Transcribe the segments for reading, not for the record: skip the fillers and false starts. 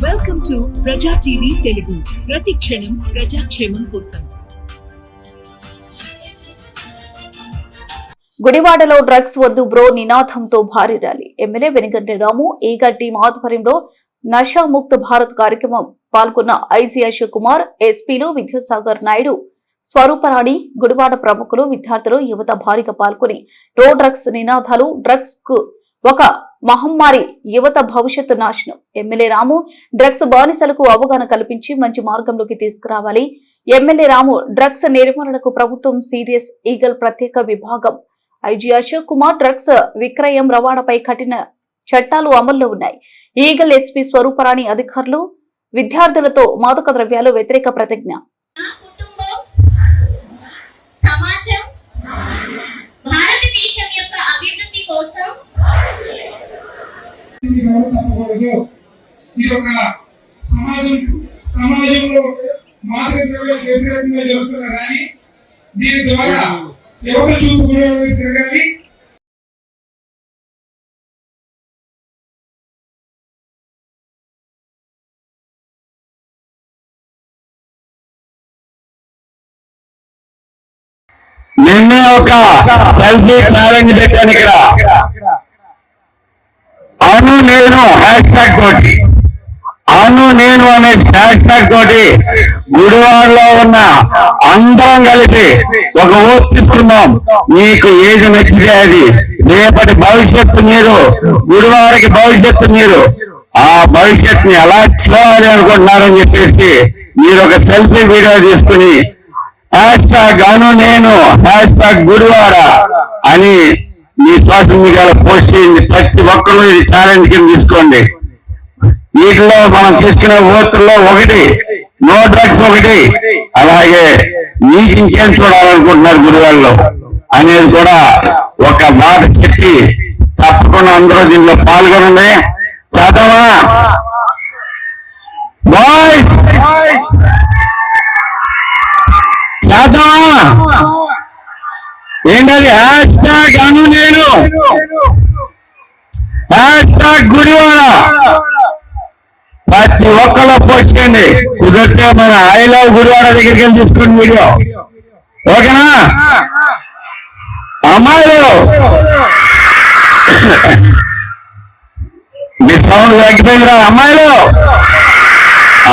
Welcome to ప్రజా TV Telugu. ప్రతి క్షణం ప్రజాక్షేమం కోసం. గుడివాడలో డ్రగ్స్ వద్దు బ్రో నినాదంతో భారీ ర్యాలీ. ఎమ్మెల్యే వెనిగంటి రాము ఈగడ్డి ఆధ్వర్యంలో నషాముక్త భారత్ కార్యక్రమం పాల్గొన్న ఐజీ అశోక్ కుమార్, ఎస్పీలు విద్యాసాగర్ నాయుడు, స్వరూపరాణి, గుడివాడ ప్రముఖులు, విద్యార్థులు, యువత భారీగా పాల్గొని నో డ్రగ్స్ నినాదాలు, డ్రగ్స్ కు ఒక మహమ్మారి, యువత భవిష్యత్తు నాశనం. ఎమ్మెల్యే రాము డ్రగ్స్ బానిసలకు అవగాహన కల్పించి మంచి మార్గంలోకి తీసుకురావాలి. ఎమ్మెల్యే రాము డ్రగ్స్ నిర్మూలనకు ప్రభుత్వం సీరియస్. ఈగల్ ప్రత్యేక విభాగం ఐజీ అశోక్ కుమార్, డ్రగ్స్ విక్రయం రవాణాపై కఠిన చట్టాలు అమల్లో ఉన్నాయి. ఈగల్ ఎస్పీ స్వరూపరాణి అధికారులు విద్యార్థులతో మాదక ద్రవ్యాలు వ్యతిరేక ప్రతిజ్ఞ. సమాజం భారతదేశం యొక్క అభివృద్ధి కోసం ఇది ఒక సమాజంలో మాదక ద్రవ్యాలకు వ్యతిరేకంగా జరుగుతున్న ర్యాలీ. దీని ద్వారా యువత చూపు తిరగాలి. నిన్నే ఒక సెల్ఫీ ఛాలెంజ్ పెట్టాను ఇక్కడ. అవును నేను హ్యాష్ ట్యాగ్ తోటి, అవును నేను అనే హ్యాష్ ట్యాగ్ తోటి గుడివాడలో ఉన్న అందరం కలిపి ఒక ఓట్ తీసుకుందాం. మీకు ఏది నచ్చితే అది. రేపటి భవిష్యత్తు మీరు, గుడివాడకి భవిష్యత్తు మీరు. ఆ భవిష్యత్తుని ఎలా చూడాలి అనుకుంటున్నారని చెప్పేసి మీరు ఒక సెల్ఫీ వీడియో తీసుకుని హ్యాష్ ట్యాగ్ అను నేను హ్యాష్ ట్యాగ్ గుడివాడ అని మీ సోషల్ మీడియాలో పోస్ట్ చేయండి. ప్రతి ఒక్కరు ఇది ఛాలెంజ్ కింద తీసుకోండి. వీటిలో మనం తీసుకునే ఓట్లలో ఒకటి నో డ్రగ్స్, ఒకటి అలాగే మీకు ఇంకేం చూడాలనుకుంటున్నారు గుడివాడలో అనేది కూడా ఒక మాట చెప్పి తప్పకుండా అందరూ దీనిలో పాల్గొనండి. చదవా బాయ్స్, ఏంటది? హ్యాష్ ట్యాగ్ అను నేను హ్యాష్ ట్యాగ్ గుడివాడ. ప్రతి ఒక్కళ్ళు పోస్ట్ చేయండి. కుదిరితే మన ఐ లవ్ గుడివాడ దగ్గరికి వెళ్ళి తీసుకుని వీడియో. ఓకేనా అమ్మాయిలు? మీ సౌండ్ తగ్గిపోయిందిరా అమ్మాయిలు.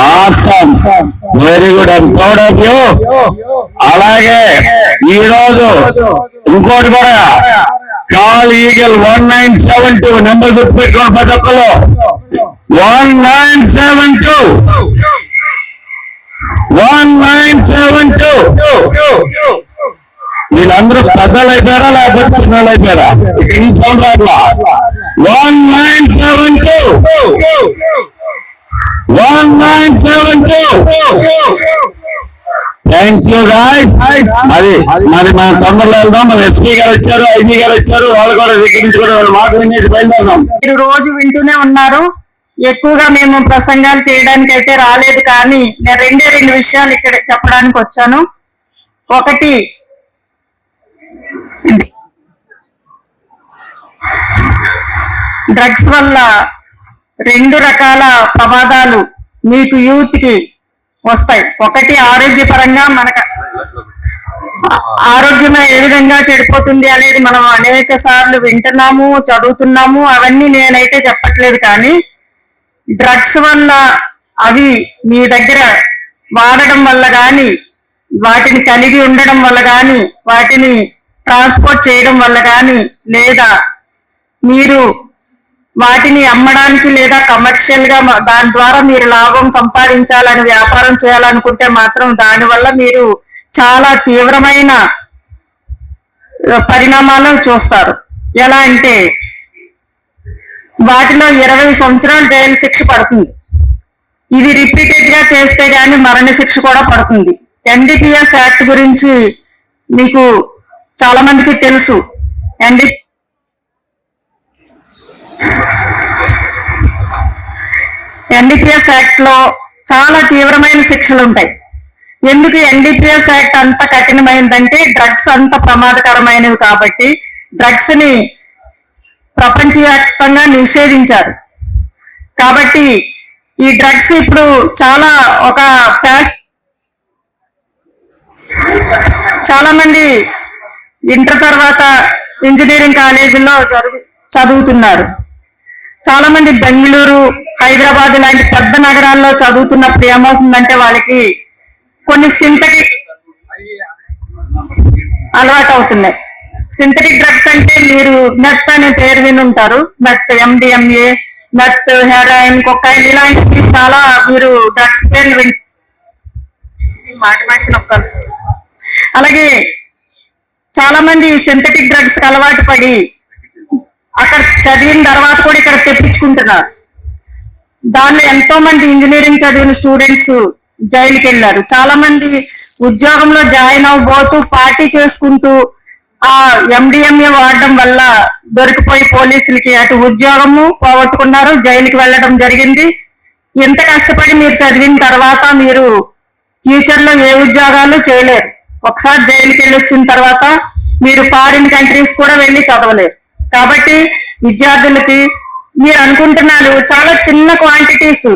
Awesome, very good, I'm proud of you. అలాగే ఈ రోజు ఇంకోటి కూడా కాల్ ఈగల్ 1972 నెంబర్ గుర్తుపెట్టుకోండి ప్రతి ఒక్కరు. 1972 వీళ్ళందరూ పెద్దలు అయిపోయారా లేకపోతే చిన్నలు అయిపోయారా? ఇక్కడ ఈ సౌండ్ రాట్లా. 1972 thank you guys. మరి మన తొందరలో వెళ్దాం. మన ఎస్పీ గారు వచ్చారు, ఐజీ గారు వచ్చారు, వాళ్ళు కూడా దగ్గర నుంచి కూడా మాట వినేది బయలుదేరదాం. మీరు రోజు వింటూనే ఉన్నారు. ఎక్కువగా మేము ప్రసంగాలు చేయడానికి అయితే రాలేదు, కానీ నేను రెండు విషయాలు ఇక్కడ చెప్పడానికి వచ్చాను. ఒకటి, డ్రగ్స్ వల్ల రెండు రకాల ప్రమాదాలు మీకు యూత్ కి వస్తాయి. ఒకటి ఆరోగ్యపరంగా, మనకు ఆరోగ్యం ఏ విధంగా చెడిపోతుంది అనేది మనం అనేక సార్లు వింటున్నాము, చదువుతున్నాము. అవన్నీ నేనైతే చెప్పట్లేదు, కానీ డ్రగ్స్ వల్ల అవి మీ దగ్గర వాడడం వల్ల కానీ, వాటిని కలిగి ఉండడం వల్ల కానీ, వాటిని ట్రాన్స్పోర్ట్ చేయడం వల్ల కానీ, లేదా మీరు వాటిని అమ్మడానికి లేదా కమర్షియల్ గా దాని ద్వారా మీరు లాభం సంపాదించాలని, వ్యాపారం చేయాలనుకుంటే మాత్రం దానివల్ల మీరు చాలా తీవ్రమైన పరిణామాలను చూస్తారు. ఎలా అంటే వాటిలో 20 సంవత్సరాలు జైలు శిక్ష పడుతుంది. ఇది రిపీటెడ్ గా చేస్తే గానీ మరణ శిక్ష కూడా పడుతుంది. ఎన్డీపీఎస్ యాక్ట్ గురించి మీకు చాలా మందికి తెలుసు. ఎన్డీపీఎస్ యాక్ట్ లో చాలా తీవ్రమైన శిక్షలు ఉంటాయి. ఎందుకు ఎన్డీపీఎస్ యాక్ట్ అంత కఠినమైందంటే డ్రగ్స్ అంత ప్రమాదకరమైనవి కాబట్టి డ్రగ్స్ ని ప్రపంచవ్యాప్తంగా నిషేధించారు. కాబట్టి ఈ డ్రగ్స్ ఇప్పుడు చాలా ఒక చాలా మంది ఇంటర్ తర్వాత ఇంజనీరింగ్ కాలేజీల్లో చదువుతున్నారు. చాలా మంది బెంగళూరు, హైదరాబాద్ లాంటి పెద్ద నగరాల్లో చదువుతున్నప్పుడు ఏమవుతుందంటే వాళ్ళకి కొన్ని సింథటిక్ అలవాటు అవుతున్నాయి. సింథటిక్ డ్రగ్స్ అంటే మీరు మెత్ అనే పేరు విని ఉంటారు. మెత్, MDMA, మెత్, హెరాయిన్, కొకైన్ ఇలాంటివి చాలా మీరు డ్రగ్స్ పేర్లు మాటి నొక్కాల్సి వస్తుంది. అలాగే చాలా మంది సింథటిక్ డ్రగ్స్ కి అలవాటు పడి అక్కడ చదివిన తర్వాత కూడా ఇక్కడ తెప్పించుకుంటున్నారు. దానిలో ఎంతో మంది ఇంజనీరింగ్ చదివిన స్టూడెంట్స్ జైలుకి వెళ్ళారు. చాలా మంది ఉద్యోగంలో జాయిన్ అవ్వబోతూ పార్టీ చేసుకుంటూ ఆ MDMA వాడడం వల్ల దొరికిపోయి పోలీసులకి అటు ఉద్యోగము పోగొట్టుకున్నారు, జైలుకి వెళ్ళడం జరిగింది. ఎంత కష్టపడి మీరు చదివిన తర్వాత మీరు ఫ్యూచర్ లో ఏ ఉద్యోగాలు చేయలేరు. ఒకసారి జైలుకి వెళ్ళి వచ్చిన తర్వాత మీరు ఫారిన్ కంట్రీస్ కూడా వెళ్ళి చదవలేరు. కాబట్టి విద్యార్థులకి మీరు అనుకుంటున్నారు చాలా చిన్న క్వాంటిటీస్,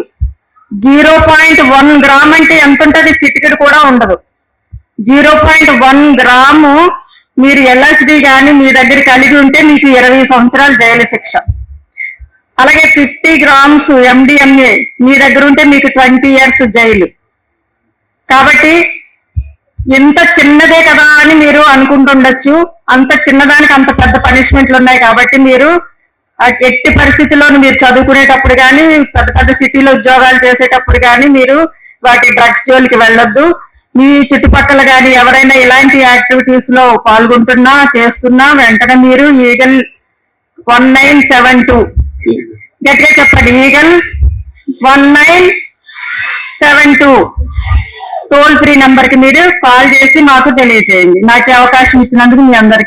0.1 గ్రామ్ అంటే ఎంత ఉంటుంది? చిటికెడు కూడా ఉండదు. 0.1 గ్రాము మీరు LSD కానీ మీ దగ్గర కలిగి ఉంటే మీకు 20 సంవత్సరాలు జైలు శిక్ష. అలాగే 50 గ్రామ్స్ MDMA మీ దగ్గర ఉంటే మీకు 20 years జైలు. కాబట్టి ఎంత చిన్నదే కదా అని మీరు అనుకుంటుండొచ్చు. అంత చిన్నదానికి అంత పెద్ద పనిష్మెంట్లు ఉన్నాయి. కాబట్టి మీరు ఎట్టి పరిస్థితుల్లోనూ మీరు చదువుకునేటప్పుడు కానీ పెద్ద పెద్ద సిటీలో ఉద్యోగాలు చేసేటప్పుడు కానీ మీరు వాటి డ్రగ్స్ జోలికి వెళ్ళొద్దు. మీ చుట్టుపక్కల కానీ ఎవరైనా ఇలాంటి యాక్టివిటీస్ లో పాల్గొంటున్నా చేస్తున్నా వెంటనే మీరు ఈగల్ 1972 గట్టిగా చెప్పండి, ఈగల్ 1972 టోల్ ఫ్రీ నంబర్ కి మీరు కాల్ చేసి మాకు తెలియజేయండి. నాకు అవకాశం ఇచ్చినందుకు మీ అందరికీ